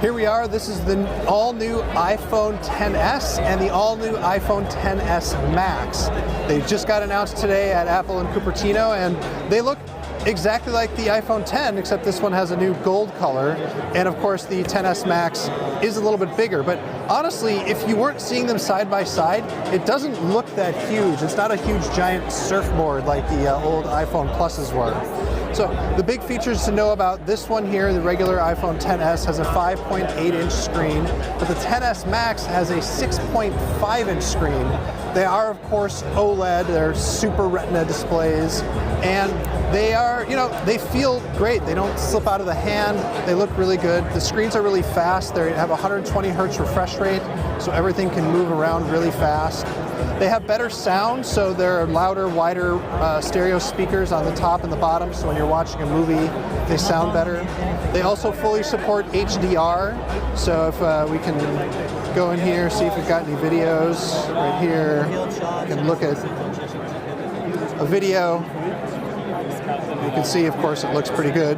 Here we are. This is the all-new iPhone XS and the all-new iPhone XS Max. They just got announced today at Apple in Cupertino, and they look exactly like the iPhone X, except this one has a new gold color. And of course, the XS Max is a little bit bigger. But honestly, if you weren't seeing them side by side, it doesn't look that huge. It's not a huge giant surfboard like the old iPhone Pluses were. So the big features to know about this one here, the regular iPhone XS, has a 5.8-inch screen, but the XS Max has a 6.5-inch screen. They are, of course, OLED. They're Super Retina displays, and they are, they feel great. They don't slip out of the hand. They look really good. The screens are really fast. They have 120 hertz refresh rate, so everything can move around really fast. They have better sound, so there are louder, wider stereo speakers on the top and the bottom, so when you're watching a movie, they sound better. They also fully support HDR, so if we can go in here, see if we've got any videos. Right here, you can look at a video. You can see, of course, it looks pretty good.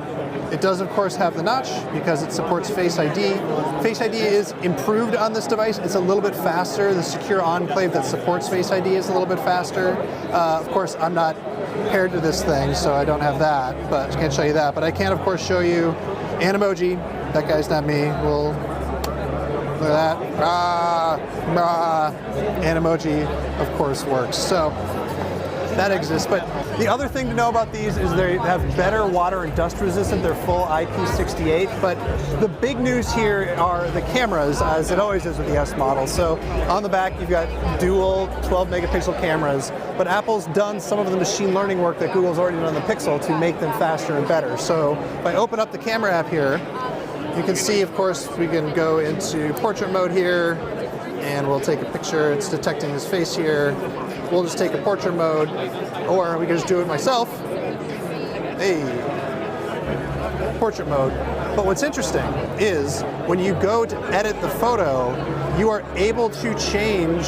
It does, of course, have the notch because it supports Face ID. Face ID is improved on this device. It's a little bit faster. The secure enclave that supports Face ID is a little bit faster. Of course, I'm not paired to this thing, so I don't have that, but I can't show you that. But I can, of course, show you an emoji. That guy's not me. We'll look at that. An emoji, of course, works. So that exists. But the other thing to know about these is they have better water and dust resistant. They're full IP68. But the big news here are the cameras, as it always is with the S model. So on the back, you've got dual 12 megapixel cameras. But Apple's done some of the machine learning work that Google's already done on the Pixel to make them faster and better. So if I open up the camera app here, you can see, of course, we can go into portrait mode here, and we'll take a picture. It's detecting his face here. We'll just take a portrait mode, or we can just do it myself. Hey, portrait mode. But what's interesting is when you go to edit the photo, you are able to change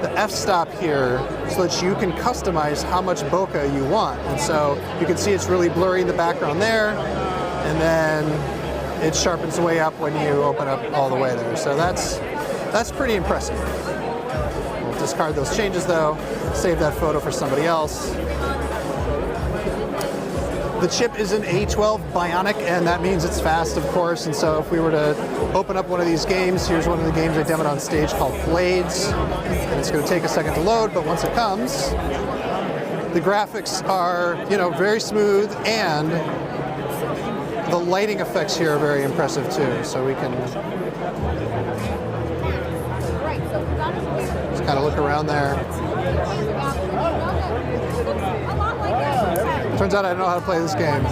the f-stop here so that you can customize how much bokeh you want. And so you can see it's really blurry in the background there, and then it sharpens way up when you open up all the way there. So that's pretty impressive. We'll discard those changes though, save that photo for somebody else. The chip is an A12 Bionic, and that means it's fast, of course. And so if we were to open up one of these games, here's one of the games I demoed on stage called Blades. And it's going to take a second to load, but once it comes, the graphics are, very smooth, and the lighting effects here are very impressive too. So we can just kind of look around there. Turns out I don't know how to play this game.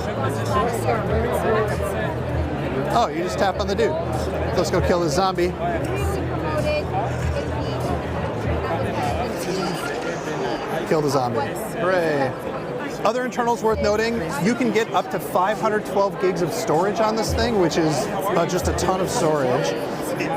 Oh, you just tap on the dude. Let's go kill this zombie. Kill the zombie. Hooray. Other internals worth noting, you can get up to 512 gigs of storage on this thing, which is just a ton of storage.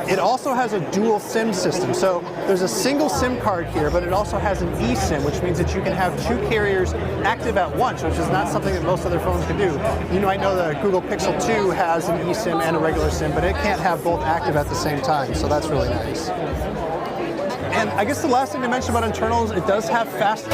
It also has a dual SIM system. So there's a single SIM card here, but it also has an eSIM, which means that you can have two carriers active at once, which is not something that most other phones can do. You might know the Google Pixel 2 has an eSIM and a regular SIM, but it can't have both active at the same time, so that's really nice. And I guess the last thing to mention about internals, it does have fast